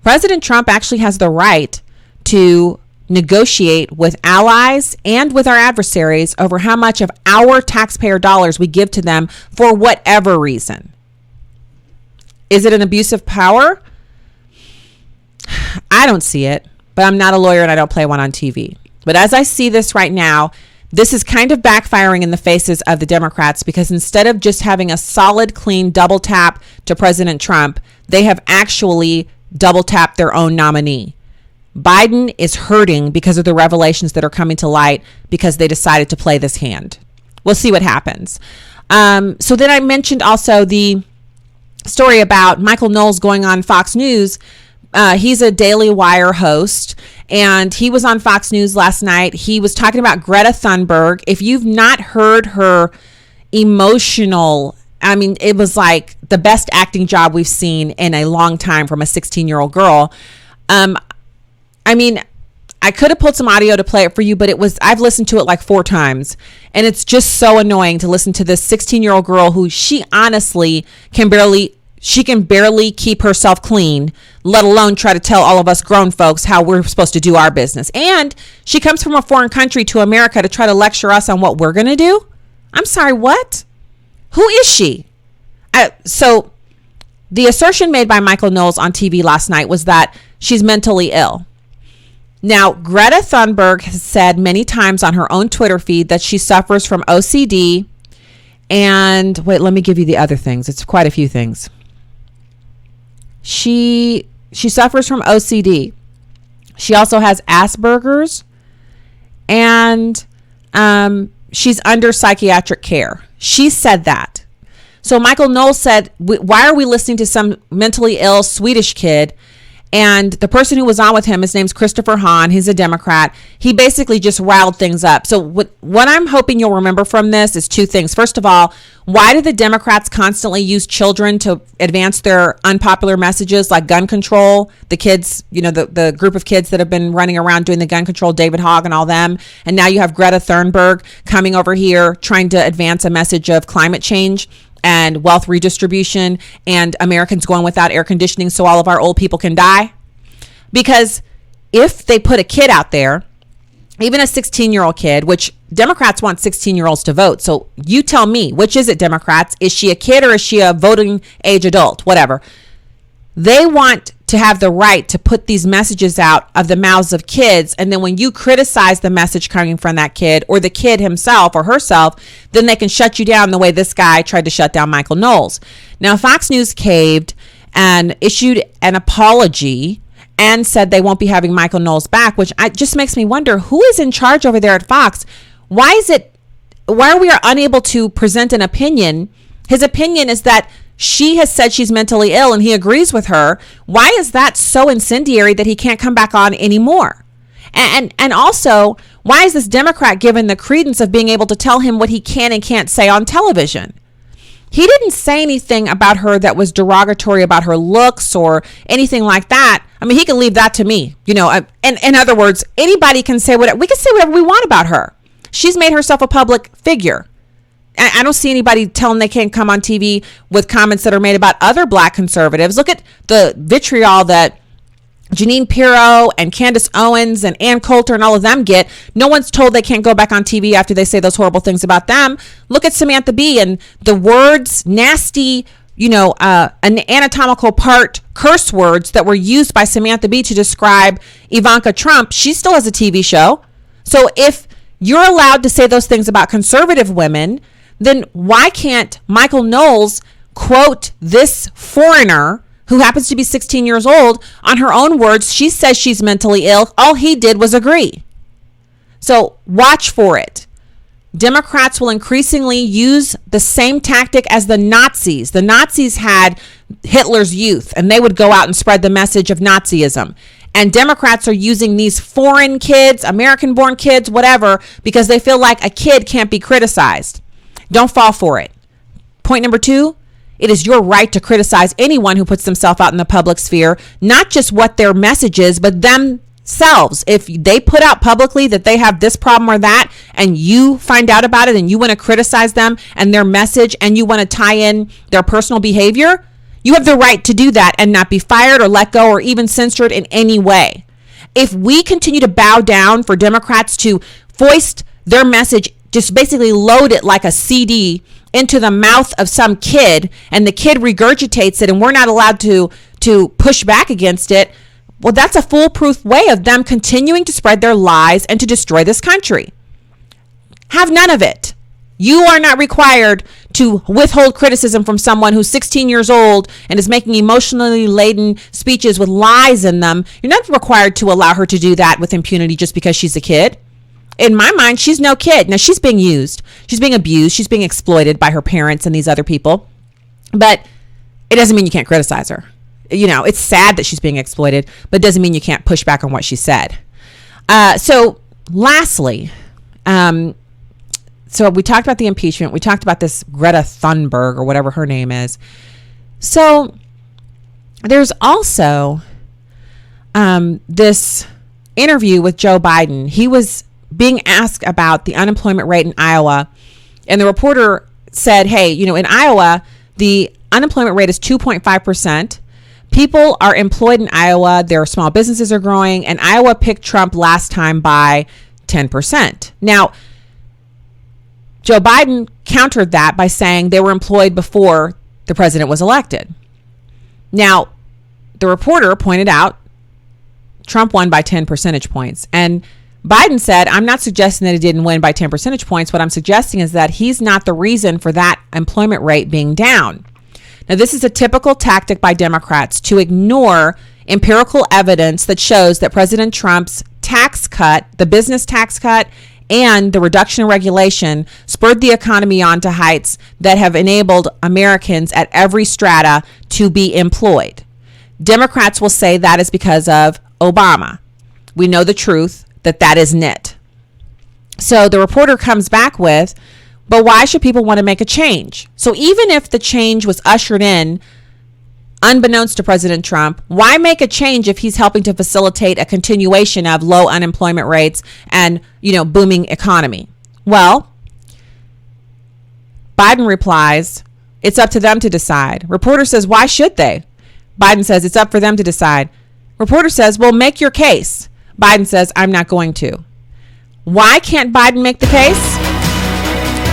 President Trump actually has the right to negotiate with allies and with our adversaries over how much of our taxpayer dollars we give to them for whatever reason. Is it an abuse of power? I don't see it. But I'm not a lawyer and I don't play one on TV. But as I see this right now, this is kind of backfiring in the faces of the Democrats, because instead of just having a solid, clean double tap to President Trump, they have actually double tapped their own nominee. Biden is hurting because of the revelations that are coming to light, because they decided to play this hand. We'll see what happens. So then I mentioned also the story about Michael Knowles going on Fox News. He's a Daily Wire host, and he was on Fox News last night. He was talking about Greta Thunberg. If you've not heard her emotional, it was like the best acting job we've seen in a long time from a 16-year-old girl. I could have pulled some audio to play it for you, but I've listened to it like 4 times, and it's just so annoying to listen to this 16-year-old girl who she honestly can barely keep herself clean, let alone try to tell all of us grown folks how we're supposed to do our business. And she comes from a foreign country to America to try to lecture us on what we're going to do. I'm sorry, what? Who is she? So the assertion made by Michael Knowles on TV last night was that she's mentally ill. Now, Greta Thunberg has said many times on her own Twitter feed that she suffers from OCD. And wait, let me give you the other things. It's quite a few things. She suffers from OCD. She also has Asperger's, and she's under psychiatric care. She said that. So Michael Knowles said, why are we listening to some mentally ill Swedish kid? And the person who was on with him, his name's Christopher Hahn. He's a Democrat. He basically just riled things up. So what I'm hoping you'll remember from this is two things. First of all, why do the Democrats constantly use children to advance their unpopular messages like gun control? The kids, the group of kids that have been running around doing the gun control, David Hogg and all them. And now you have Greta Thunberg coming over here trying to advance a message of climate change and wealth redistribution and Americans going without air conditioning so all of our old people can die. Because if they put a kid out there, even a 16-year-old kid, which Democrats want 16-year-olds to vote. So you tell me, which is it, Democrats? Is she a kid or is she a voting age adult? Whatever. They want to have the right to put these messages out of the mouths of kids. And then when you criticize the message coming from that kid or the kid himself or herself, then they can shut you down the way this guy tried to shut down Michael Knowles. Now, Fox News caved and issued an apology and said they won't be having Michael Knowles back, which just makes me wonder who is in charge over there at Fox. Why are we unable to present an opinion? His opinion is that she has said she's mentally ill and he agrees with her. Why is that so incendiary that he can't come back on anymore? And also, why is this Democrat given the credence of being able to tell him what he can and can't say on television? He didn't say anything about her that was derogatory about her looks or anything like that. I mean, he can leave that to me. And in other words, anybody can say whatever. We can say whatever we want about her. She's made herself a public figure. I don't see anybody telling they can't come on TV with comments that are made about other black conservatives. Look at the vitriol that Jeanine Pirro and Candace Owens and Ann Coulter and all of them get. No one's told they can't go back on TV after they say those horrible things about them. Look at Samantha Bee and the words, nasty, an anatomical part curse words that were used by Samantha Bee to describe Ivanka Trump. She still has a TV show. So if you're allowed to say those things about conservative women, then why can't Michael Knowles quote this foreigner who happens to be 16 years old on her own words? She says she's mentally ill. All he did was agree. So watch for it. Democrats will increasingly use the same tactic as the Nazis. The Nazis had Hitler's Youth, and they would go out and spread the message of Nazism. And Democrats are using these foreign kids, American-born kids, whatever, because they feel like a kid can't be criticized. Don't fall for it. Point number 2, it is your right to criticize anyone who puts themselves out in the public sphere, not just what their message is, but themselves. If they put out publicly that they have this problem or that, and you find out about it and you want to criticize them and their message and you want to tie in their personal behavior, you have the right to do that and not be fired or let go or even censored in any way. If we continue to bow down for Democrats to foist their message, just basically load it like a CD into the mouth of some kid, and the kid regurgitates it and we're not allowed to push back against it, well, that's a foolproof way of them continuing to spread their lies and to destroy this country. Have none of it. You are not required to withhold criticism from someone who's 16 years old and is making emotionally laden speeches with lies in them. You're not required to allow her to do that with impunity just because she's a kid. In my mind, she's no kid. Now, she's being used. She's being abused. She's being exploited by her parents and these other people. But it doesn't mean you can't criticize her. It's sad that she's being exploited, but it doesn't mean you can't push back on what she said. So lastly, so we talked about the impeachment. We talked about this Greta Thunberg or whatever her name is. So there's also this interview with Joe Biden. He was being asked about the unemployment rate in Iowa, and the reporter said, hey, in Iowa, the unemployment rate is 2.5%. People are employed in Iowa. Their small businesses are growing, and Iowa picked Trump last time by 10%. Now, Joe Biden countered that by saying they were employed before the president was elected. Now, the reporter pointed out Trump won by 10 percentage points. And Biden said, I'm not suggesting that he didn't win by 10 percentage points. What I'm suggesting is that he's not the reason for that employment rate being down. Now, this is a typical tactic by Democrats to ignore empirical evidence that shows that President Trump's tax cut, the business tax cut, and the reduction in regulation spurred the economy on to heights that have enabled Americans at every strata to be employed. Democrats will say that is because of Obama. We know the truth that isn't it. So the reporter comes back with, but why should people want to make a change? So even if the change was ushered in unbeknownst to President Trump, why make a change if he's helping to facilitate a continuation of low unemployment rates and, booming economy? Well, Biden replies, it's up to them to decide. Reporter says, why should they? Biden says, it's up for them to decide. Reporter says, well, make your case. Biden says, I'm not going to. Why can't Biden make the case?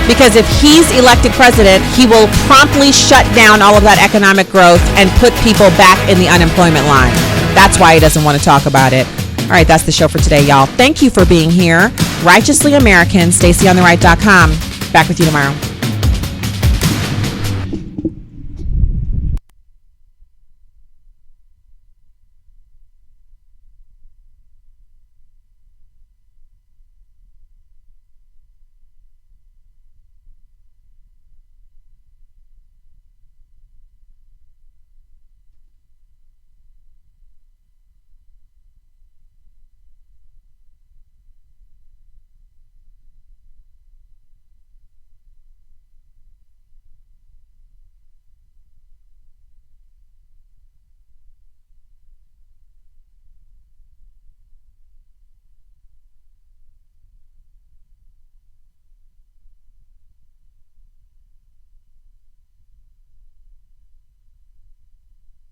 Because if he's elected president, he will promptly shut down all of that economic growth and put people back in the unemployment line. That's why he doesn't want to talk about it. All right, that's the show for today, y'all. Thank you for being here. Righteously American, StacyOnTheRight.com. Back with you tomorrow.